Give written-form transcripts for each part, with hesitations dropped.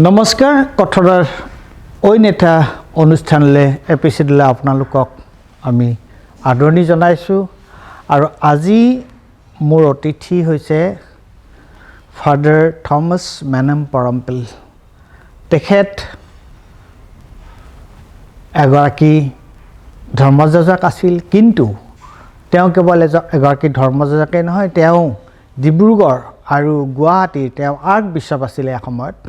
নমস্কাৰ কথনৰ অইন এটা অনুষ্ঠানলৈ এপিসোডলৈ আপোনালোকক আমি আদৰণি জনাইছোঁ আৰু আজি মোৰ অতিথি হৈছে ফাদাৰ থমাস পৰমপ তেখেত এগৰাকী ধৰ্মযাজক আছিল কিন্তু তেওঁ কেৱল এগৰাকী ধৰ্মযাজকে নহয় তেওঁ ডিব্ৰুগড় আৰু গুৱাহাটীৰ তেওঁ আৰ্ক বিশ্বপ আছিল এসময়ত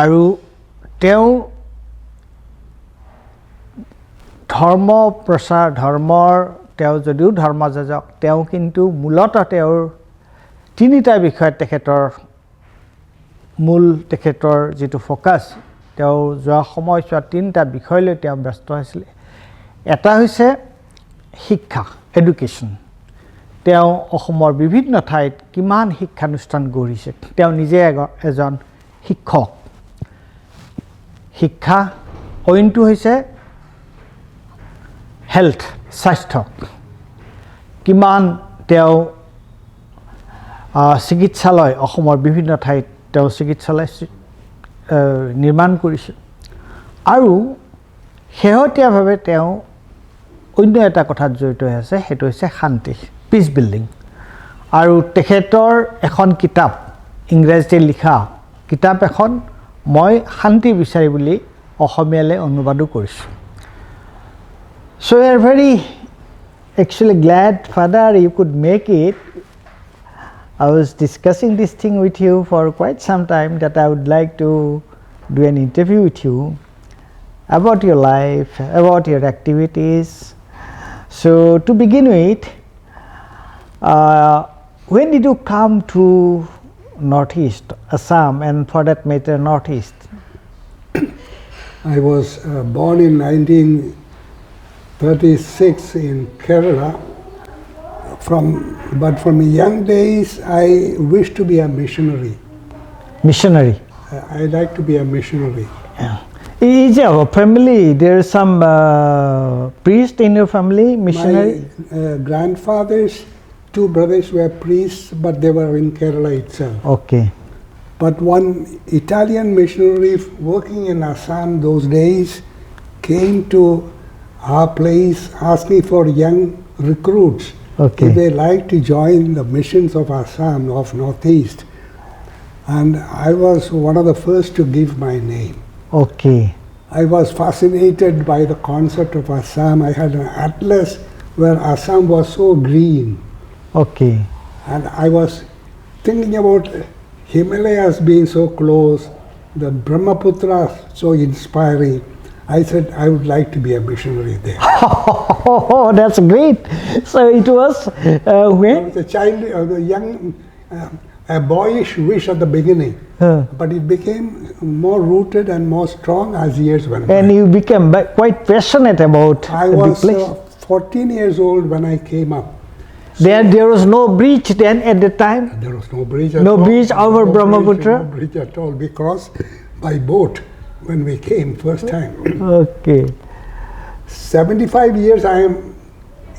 আৰু তেওঁ ধৰ্ম প্ৰচাৰ ধৰ্মৰ তেওঁ যদিও ধৰ্মযাজক তেওঁ কিন্তু মূলতঃ তেওঁৰ তিনিটা বিষয়ত তেখেতৰ যিটো ফোকাস তেওঁ যোৱা সময়ছোৱাত তিনিটা বিষয়লৈ তেওঁ ব্যস্ত হৈছিল এটা হৈছে শিক্ষা এডুকেশ্যন তেওঁ অসমৰ বিভিন্ন ঠাইত কিমান শিক্ষানুষ্ঠান গঢ়িছে তেওঁ নিজে এজন শিক্ষক শিক্ষা অইনটো হৈছে হেলথ স্বাস্থ্য কিমান তেওঁ চিকিৎসালয় অসমৰ বিভিন্ন ঠাইত তেওঁ চিকিৎসালয় নিৰ্মাণ কৰিছে আৰু শেহতীয়াভাৱে তেওঁ অন্য এটা কথাত জড়িত হৈ আছে সেইটো হৈছে শান্তি পিচ বিল্ডিং আৰু তেখেতৰ এখন কিতাপ ইংৰাজীতে লিখা কিতাপ এখন মই শান্তি বিচাৰি বুলি অসমীয়ালৈ অনুবাদো কৰিছোঁ So we are very actually glad Father you could make it. I was discussing this thing with you for quite some time that I would like to do an interview with you about your life, about your activities. So to begin with, when did you come to Northeast, Assam, and for that matter Northeast? I was born in 1936 in Kerala. But from young days I wished to be a missionary. Missionary. I like to be a missionary. Is your family there is some priest in your family, missionary? My grandfathers, two brothers were priests, but they were in Kerala itself. Okay. But one Italian missionary working in Assam those days came to our place asking for young recruits if they like to join the missions of Assam, of Northeast. And I was one of the first to give my name. Okay. I was fascinated by the concept of Assam. I had an atlas where Assam was so green. Okay. And I was thinking about Himalayas being so close, the Brahmaputra so inspiring. I said I would like to be a missionary there. Oh, that's great. So it was when? It was a young, a boyish wish at the beginning, but it became more rooted and more strong as years went by. And you became quite passionate about I the was place. 14 years old when I came up. There was no bridge then at the time? There was no bridge at all. No bridge over Brahmaputra? No bridge at all. We crossed by boat when we came first time. Okay. 75 years I am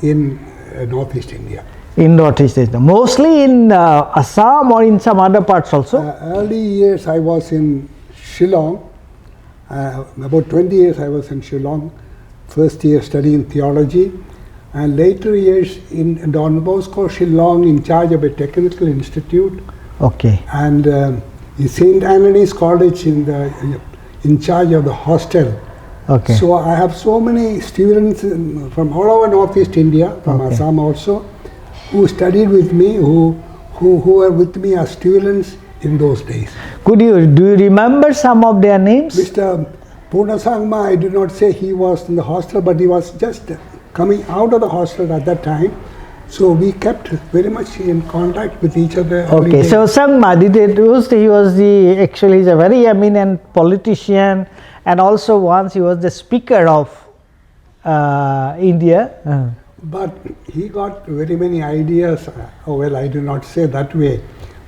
in Northeast India. In Northeast Asia. Mostly in Assam or in some other parts also? Early years I was in Shillong. About 20 years I was in Shillong. First year studying theology. And later years in Don Bosco, Shillong, in charge of a technical institute. Okay. And in St. Anthony's College in charge of the hostel. Okay. So I have so many students from all over Northeast India, from Assam also, who studied with me, who were with me as students in those days. Do you remember some of their names? Mr. Purnasangma, I do not say he was in the hostel, but he was just coming out of the hostel at that time. So we kept very much in contact with each other. Okay, so Sangma, he was he's a very eminent politician, and also once he was the speaker of India. But he got very many ideas. Well, I do not say that way.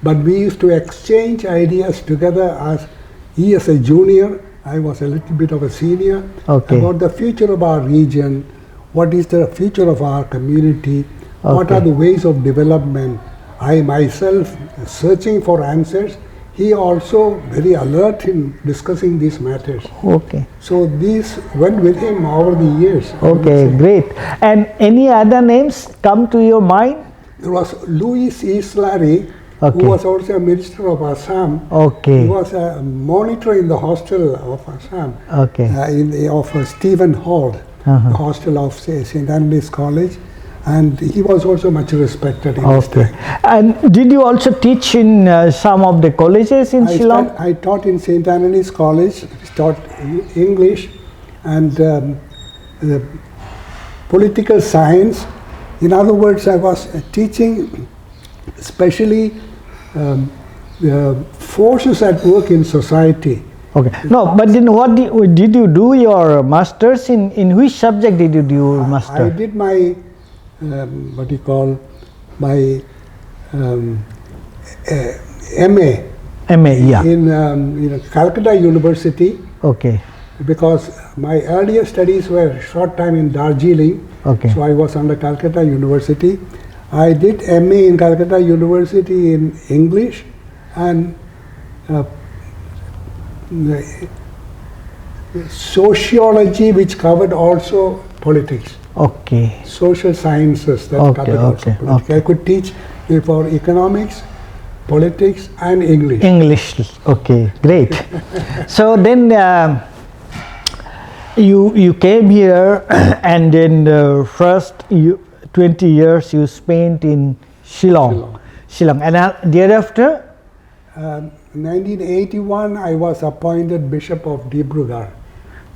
But we used to exchange ideas together as he as a junior, I was a little bit of a senior, about the future of our region, what is the future of our community, what are the ways of development. I myself searching for answers, he also very alert in discussing these matters. Okay. So these went with him over the years. Okay, great. And any other names come to your mind? There was Louis Islari, Okay. who was also a minister of Assam. Okay. He was a monitor in the hostel of Assam, Okay. of Stephen Hall, the hostel of St. Anthony's College, and he was also much respected in his Okay. time. And did you also teach in some of the colleges in Shillong? I taught in St. Anthony's College, taught English and political science. In other words, I was teaching especially forces at work in society. Okay. No, but then what did you do your masters in which subject did you do your master? I did my my MA. MA, yeah. In Calcutta University, Okay. because my earlier studies were short time in Darjeeling. Okay. So I was under Calcutta University. I did MA in Calcutta University in English and sociology, which covered also politics. Okay. Social sciences that Okay, covered also okay, politics. okay. I could teach for economics, politics and English. English. Okay, great. So then you came here and then the first 20 years you spent in Shillong. And thereafter? 1981 I was appointed Bishop of Dibrugarh.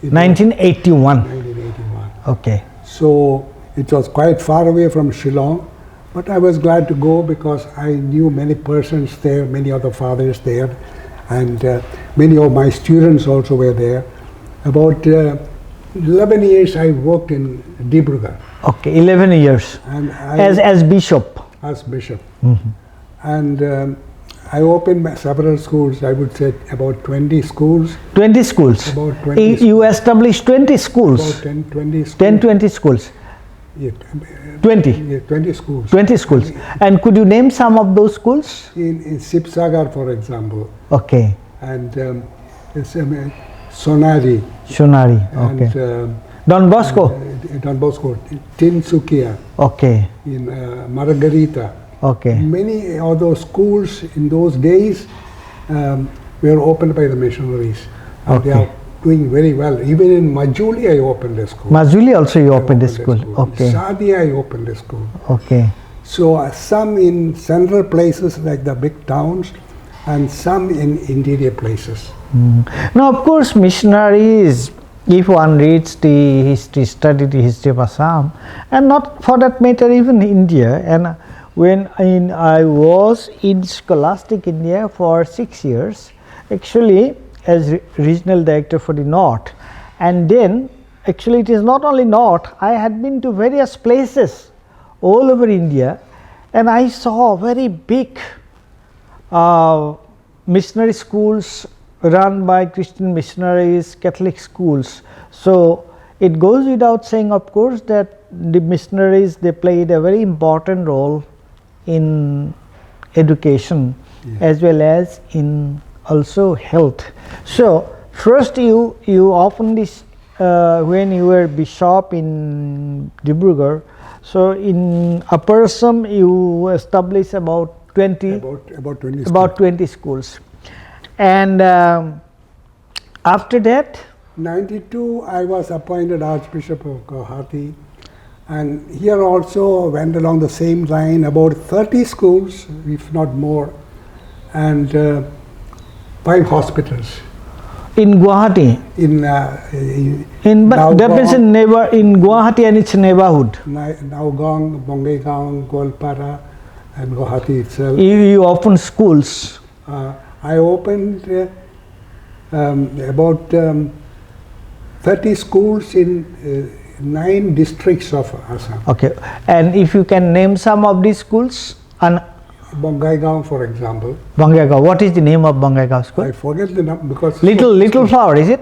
1981. 1981. Okay. So it was quite far away from Shillong, but I was glad to go because I knew many persons there, many of the fathers there, and many of my students also were there. About 11 years I worked in Dibrugarh. Okay, 11 years. And As bishop. as bishop. And I opened several schools, I would say about 20 schools. 20 schools. About 20 You established 20 schools. About 20 schools. 20 schools. Yeah, 20. yeah, 20 schools. 20 schools. And could you name some of those schools? In Sipsagar, for example, Okay. and Sonari, Shonari. and Okay. Don Bosco. Don Bosco, Tinsukia, Okay. in Margarita. Okay. Many of those schools in those days were opened by the missionaries. And they Okay. are doing very well. Even in Majuli, I opened a school. Majuli also you I opened a school. In Okay. Sadia, I opened a school. Okay. So some in central places like the big towns, and some in interior places. Now, of course, missionaries, if one reads the history, study the history of Assam, and not for that matter even India, and when I was in Scholastic India for 6 years, actually as regional director for the North, and then actually it is not only North, I had been to various places all over India, and I saw very big missionary schools run by Christian missionaries, Catholic schools. So it goes without saying, of course, that the missionaries, they played a very important role in education as well as in also health. So first you often this when you were bishop in Dibrugarh, so in Upper Assam you established about 20 schools. And after that, 92 I was appointed Archbishop of Guwahati, and here also went along the same line, about 30 schools, if not more, and 5 hospitals. in Guwahati, that means in Guwahati and its neighborhood. Naugong, Bongaigaon, Golpara, and Guwahati itself. You opened schools. I opened about 30 schools in 9 districts of Assam. Okay, and if you can name some of these schools, and Bongaigaon, for example. Bongaigaon. What is the name of Bongaigaon school? I forget the name because Little Flower, is it?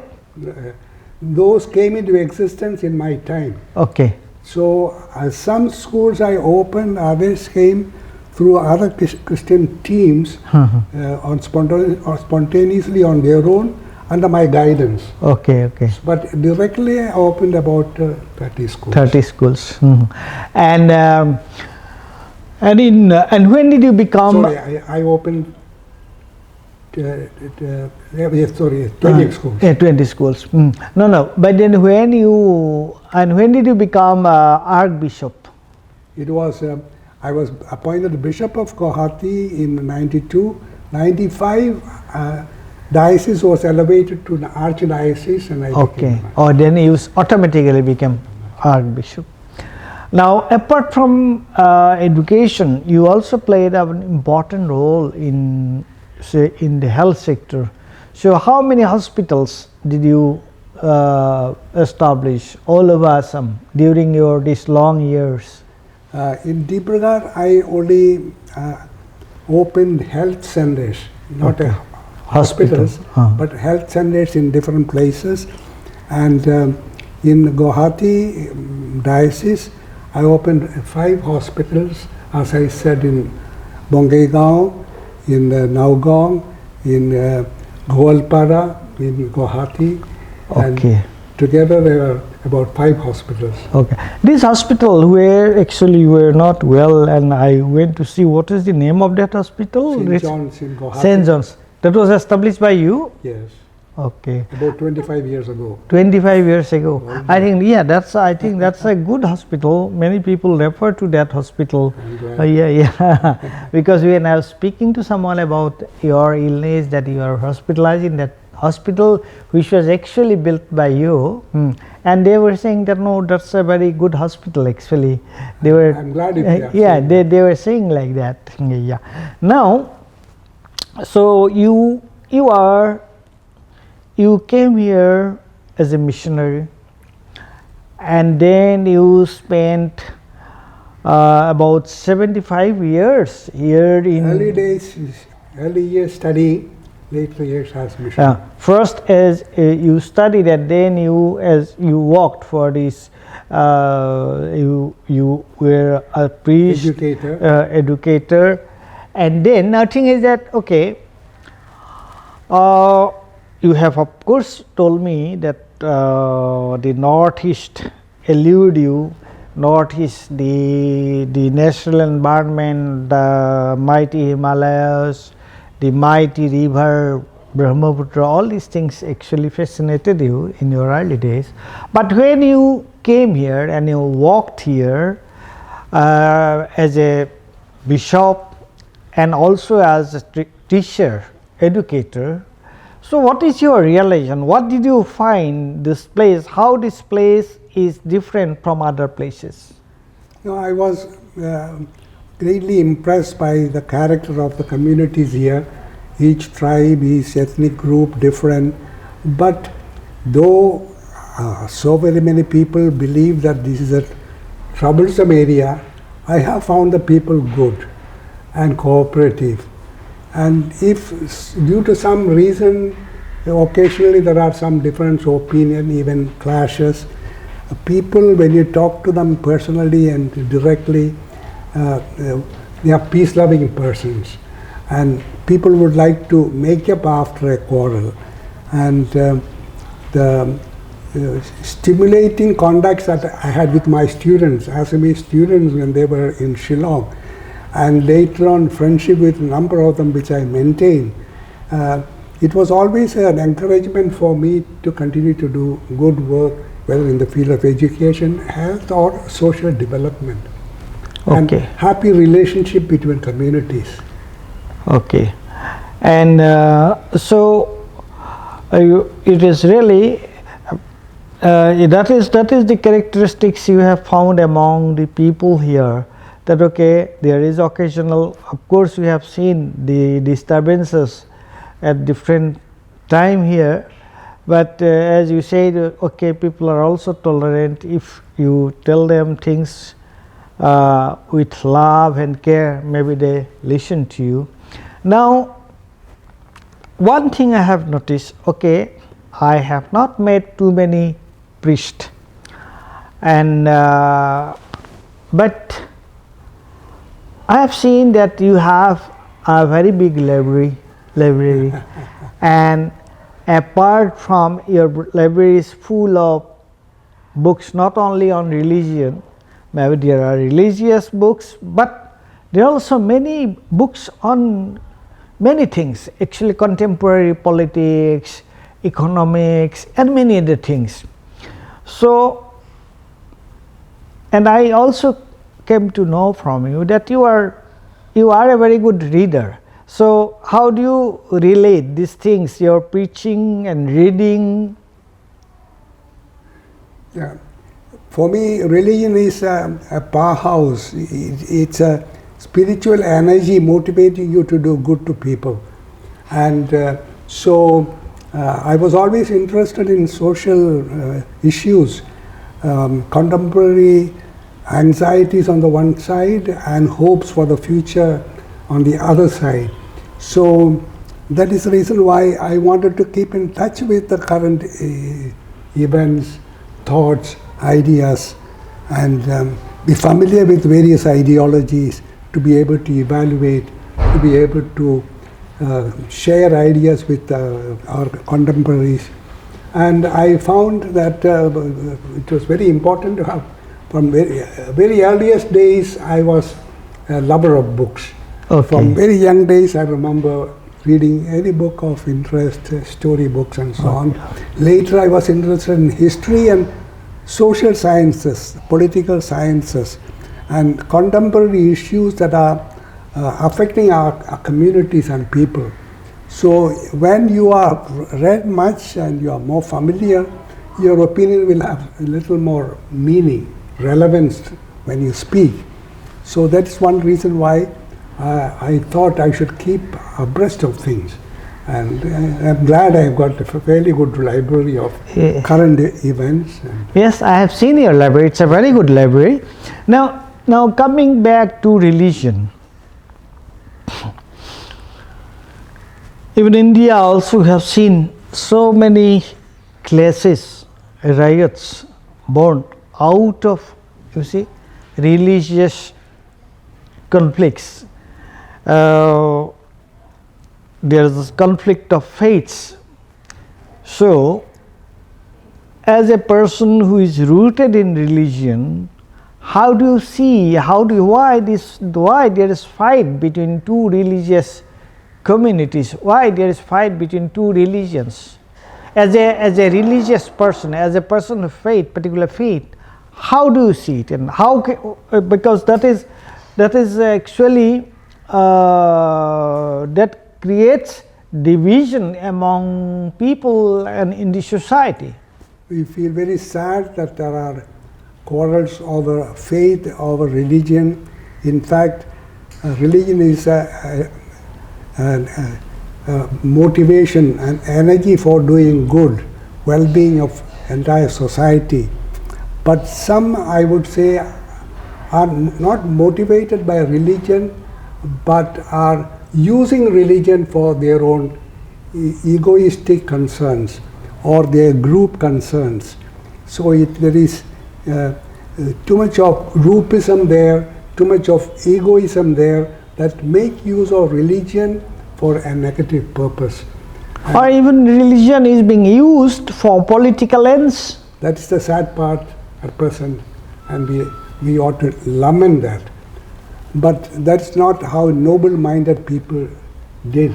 Those came into existence in my time. Okay. So some schools I opened, others came through other Christian teams or spontaneously on their own under my guidance. Okay, okay. But directly I opened about 30 schools. 30 schools. And when did you become? Sorry, I opened 20 schools. Yeah, 20 schools. No. But then when did you become Archbishop? It was, I was appointed Bishop of Guwahati in 92. 95, diocese was elevated to the archdiocese and I became. Or then you automatically became Archbishop. Now, apart from education, you also played an important role in, say, in the health sector. So, how many hospitals did you establish all over Assam during these long years? In Dibrugarh, I only opened health centers, not hospitals, but health centers in different places. And in Guwahati diocese, I opened 5 hospitals, as I said, in Bongaigaon, in Naugong, in Goalpara, in Guwahati. Okay. And together there are about 5 hospitals. Okay. This hospital where actually you were not well, and I went to see what is the name of that hospital? St. John's in Guwahati. St. John's. That was established by you? Yes. Okay. About 25 years ago. 25 years ago. I think that's a good hospital. Many people refer to that hospital. Yeah. Because when I was speaking to someone about your illness, that you are hospitalized in that hospital, which was actually built by you, and they were saying that no, that's a very good hospital. Actually, they were. I'm glad if they yeah, they were saying like that. Yeah. Now, so you came here as a missionary, and then you spent about 75 years here in early years studying, later years as missionary. First as you studied, and then you worked for this. You were a priest, educator, and then nothing is that okay. You have of course told me that the Northeast elude you. Northeast, the natural environment, the mighty Himalayas, the mighty river Brahmaputra, all these things actually fascinated you in your early days. But when you came here and you walked here as a bishop and also as a teacher, educator, so what is your realization? What did you find this place? How this place is different from other places? No, I was greatly impressed by the character of the communities here. Each tribe, each ethnic group different, but though so very many people believe that this is a troublesome area, I have found the people good and cooperative. And if due to some reason, occasionally there are some different opinion, even clashes, people, when you talk to them personally and directly, they are peace-loving persons, and people would like to make up after a quarrel. And the stimulating contacts that I had with my students, Assamese students when they were in Shillong, and later on friendship with a number of them which I maintained, it was always an encouragement for me to continue to do good work, whether in the field of education, health, or social development. Okay. And happy relationship between communities. Okay. And so it is really that is the characteristics you have found among the people here, that okay, there is occasional, of course we have seen the disturbances at different time here, but as you said, okay, people are also tolerant if you tell them things with love and care, maybe they listen to you. Now, one thing I have noticed, okay, I have not met too many priests, and but I have seen that you have a very big library and apart from your library is full of books not only on religion, maybe there are religious books, but there are also many books on many things, actually contemporary politics, economics and many other things. So, and I also came to know from you that you are a very good reader. So how do you relate these things, your preaching and reading? Yeah. For me, religion is a powerhouse. It's a spiritual energy motivating you to do good to people. And so I was always interested in social issues, contemporary anxieties on the one side and hopes for the future on the other side. So that is the reason why I wanted to keep in touch with the current events, thoughts, ideas, and be familiar with various ideologies, to be able to evaluate, to be able to share ideas with our contemporaries. And I found that it was very important to have, from very earliest days, I was a lover of books. Okay. From very young days, I remember reading any book of interest, story books and so on. Later, I was interested in history and social sciences, political sciences, and contemporary issues that are affecting our communities and people. So when you are read much and you are more familiar, your opinion will have a little more meaning, relevance when you speak. So that's one reason why I thought I should keep abreast of things. And I'm glad I've got a fairly good library of current events. Yes, I have seen your library. It's a very good library. Now coming back to religion. Even India also have seen so many clashes, riots born out of, you see, religious conflicts. There is conflict of faiths. So, as a person who is rooted in religion, how do you see, why there is fight between two religious communities? Why there is fight between two religions? As a religious person, as a person of faith, particular faith, how do you see it? And how because that is actually that creates division among people and in the society. We feel very sad that there are quarrels over faith, over religion. In fact, religion is a motivation and energy for doing good, well-being of entire society. But some, I would say, are not motivated by religion, but are using religion for their own egoistic concerns or their group concerns. So there is too much of groupism there, too much of egoism there, that make use of religion for a negative purpose. Or even religion is being used for political ends. That's the sad part at present, and we ought to lament that. But that's not how noble-minded people did.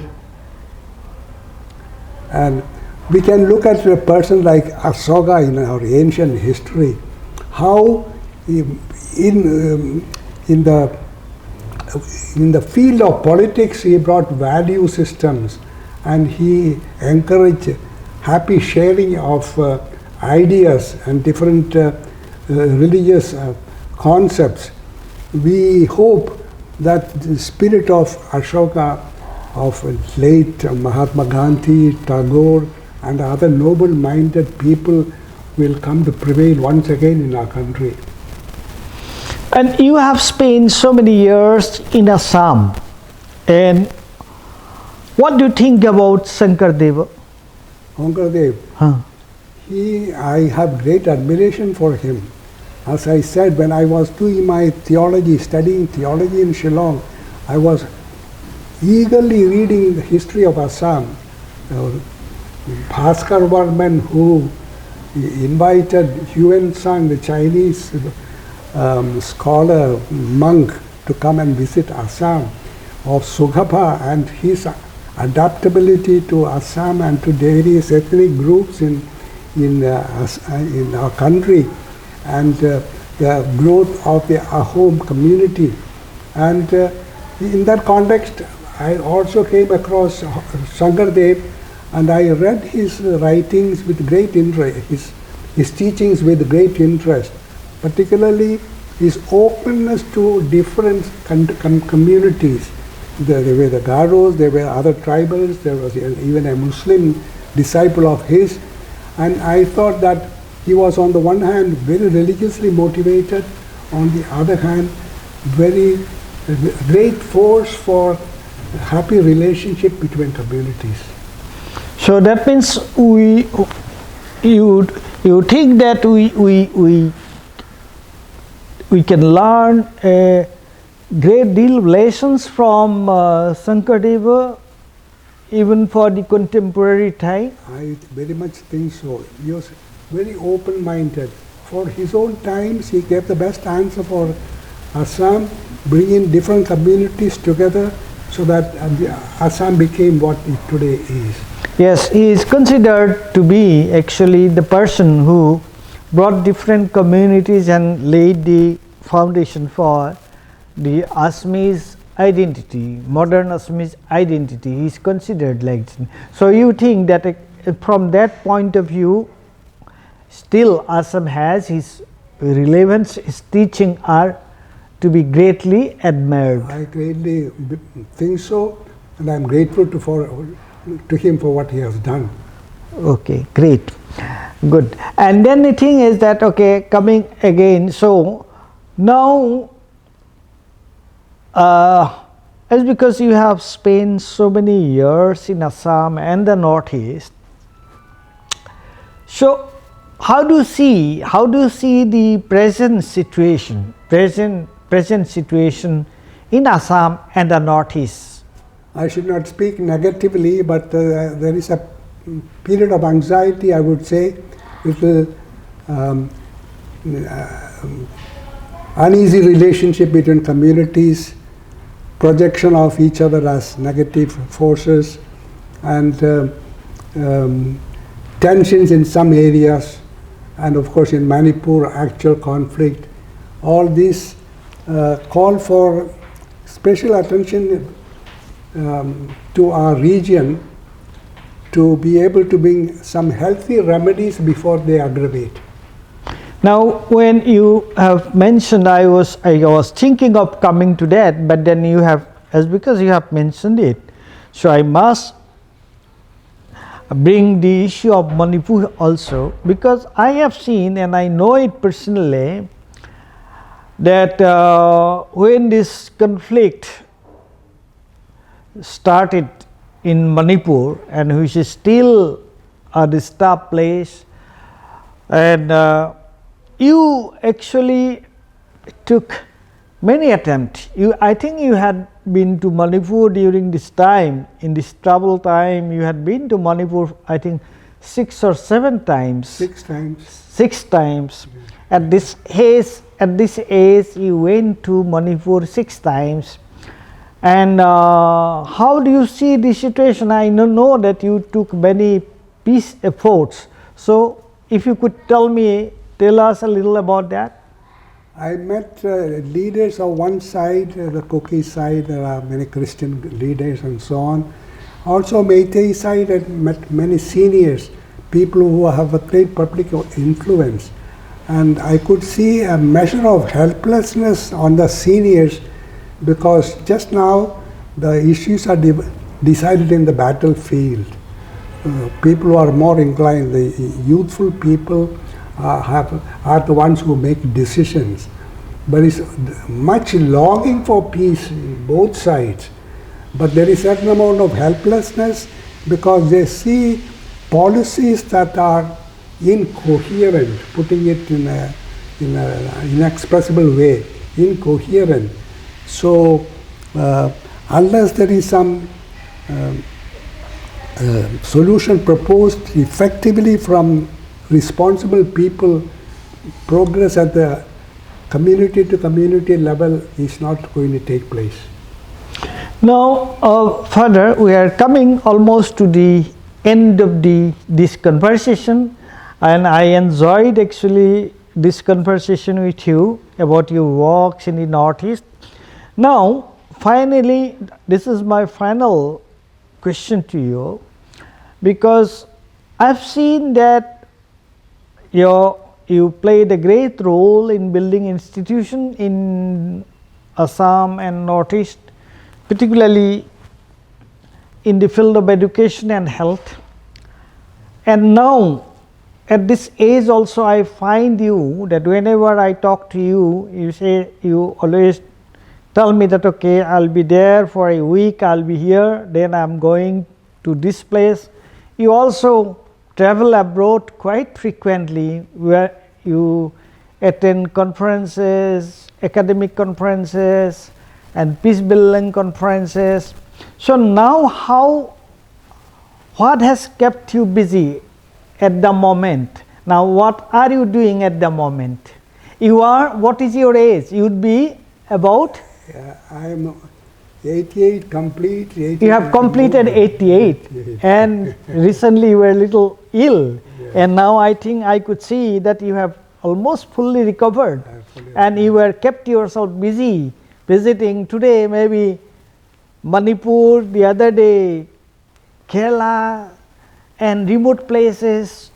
And we can look at a person like Ashoka in our ancient history, how in the field of politics he brought value systems, and he encouraged happy sharing of ideas and different religious concepts. We hope that the spirit of Ashoka, of late Mahatma Gandhi, Tagore, and other noble-minded people will come to prevail once again in our country. And you have spent so many years in Assam. And what do you think about Shankaradeva? Shankaradeva, I have great admiration for him. As I said, when I was doing my theology, studying theology in Shillong, I was eagerly reading the history of Assam. Bhaskar Varman, who invited Yuan Sang, the Chinese scholar, monk, to come and visit Assam, of Sughapa and his adaptability to Assam and to various ethnic groups in our country, and the growth of the Ahom community. And in that context, I also came across Shankaradeva, and I read his writings with great interest, his teachings with great interest, particularly his openness to different communities. There were the Garos, there were other tribals, there was even a Muslim disciple of his, and I thought that he was on the one hand very religiously motivated, on the other hand very great force for happy relationship between communities. So that means you think that we can learn a great deal of lessons from Shankaradeva even for the contemporary time? I very much think so. He was very open-minded. For his own times, he gave the best answer for Assam, bringing different communities together so that Assam became what it today is. Yes, he is considered to be actually the person who brought different communities and laid the foundation for the Assamese identity, modern Assamese identity. He is considered like this. So you think that from that point of view, still Assam has his relevance, his teaching are to be greatly admired. I greatly think so, and I am grateful to him for what he has done. Okay, great, good. And then the thing is that, okay, coming again, so now as because you have spent so many years in Assam and the Northeast, so how do you see the present situation in Assam and the Northeast? I should not speak negatively, but there is a period of anxiety, I would say, little uneasy relationship between communities, projection of each other as negative forces, and tensions in some areas, and of course in Manipur, actual conflict. All these call for special attention to our region to be able to bring some healthy remedies before they aggravate. Now, when you have mentioned, I was thinking of coming to that, but then you have, because you have mentioned it, so I must bring the issue of Manipur also, because I have seen and I know it personally that when this conflict started in Manipur, and which is still a disturbed place, and you actually took many attempts. I think you had been to Manipur during this time, in this trouble time. You had been to Manipur, I think 6 or 7 times. 6 times. 6 times. At this age, you went to Manipur 6 times. And how do you see the situation? I know that you took many peace efforts. So if you could tell us a little about that. I met leaders of one side, the Koki side. There are many Christian leaders and so on. Also Meitei side, I met many seniors, people who have a great public influence. And I could see a measure of helplessness on the seniors, because just now the issues are decided in the battlefield. People who are more inclined, the youthful people are the ones who make decisions. But it's much longing for peace in both sides. But there is a certain amount of helplessness because they see policies that are incoherent, putting it in a in an inexpressible way, incoherent. So unless there is some solution proposed effectively from responsible people, progress at the community to community level is not going to take place. Now, Father, we are coming almost to the end of this conversation, and I enjoyed actually this conversation with you about your walks in the Northeast. Now, finally, this is my final question to you, because I've seen that you played a great role in building institutions in Assam and Northeast, particularly in the field of education and health. And now, at this age also, I find you that whenever I talk to you, you always tell me that, okay, I'll be there for a week, I'll be here, then I'm going to this place. You also travel abroad quite frequently, where you attend conferences, academic conferences, and peace building conferences. So now what has kept you busy at the moment? Now what are you doing at the moment? What is your age? You would be about? I am 88 complete. 88 you have completed 88 and recently you were a little ill, and now I think I could see that you have almost fully recovered, and you were kept yourself busy visiting today maybe Manipur, the other day Kerala, and remote places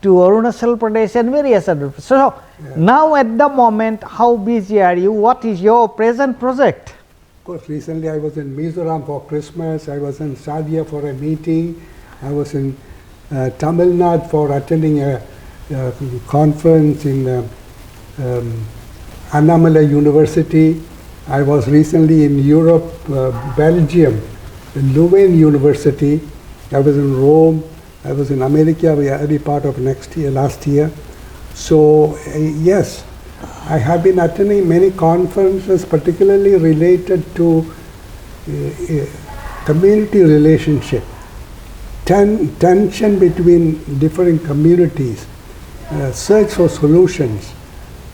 to Arunachal Pradesh and various other. So now at the moment, how busy are you? What is your present project? Of course, recently I was in Mizoram for Christmas, I was in Sadia for a meeting, I was in Tamil Nadu for attending a conference in Annamalai University. I was recently in Europe, Belgium, in Leuven University. I was in Rome. I was in America early part of last year. So yes, I have been attending many conferences, particularly related to community relationship, tension between different communities, search for solutions,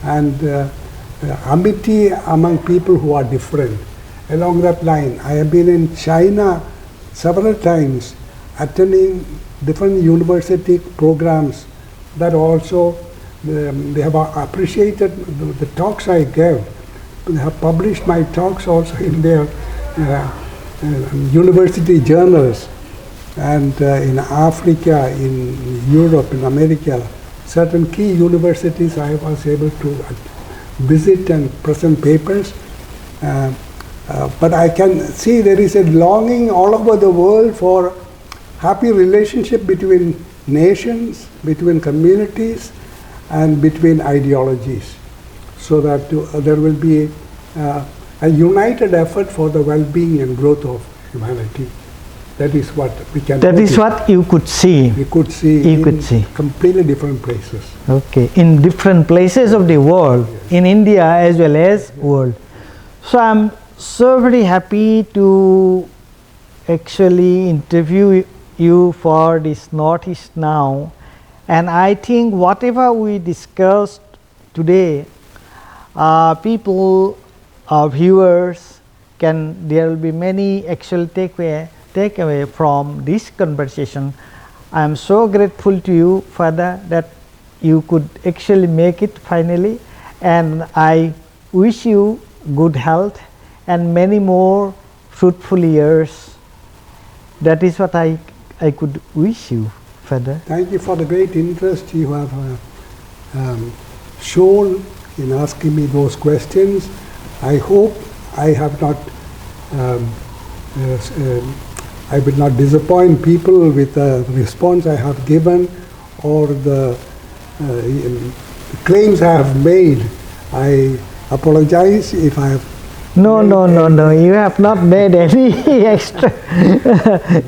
and amity among people who are different. Along that line, I have been in China several times attending different university programs that also they have appreciated the talks I gave. They have published my talks also in their university journals. And in Africa, in Europe, in America, certain key universities I was able to visit and present papers. But I can see there is a longing all over the world for happy relationship between nations, between communities, and between ideologies, so that there will be a united effort for the well-being and growth of humanity. That is what we can. That is what you could see. We could see in completely different places. Okay, in different places of the world, yes. In India as well as world. So I'm so very happy to actually interview you for this Northeast Now, and I think whatever we discussed today, people, viewers, there will be many actual takeaway from this conversation. I am so grateful to you, Father, that you could actually make it finally, and I wish you good health and many more fruitful years. That is what I could wish you, Father. Thank you for the great interest you have shown in asking me those questions. I hope I have not, I will not disappoint people with the response I have given or the claims I have made. I apologize if I have. No, you have not made any extra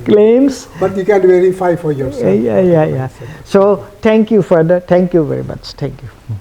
claims. But you can verify for yourself. Yeah. So thank you, Father. Thank you very much. Thank you.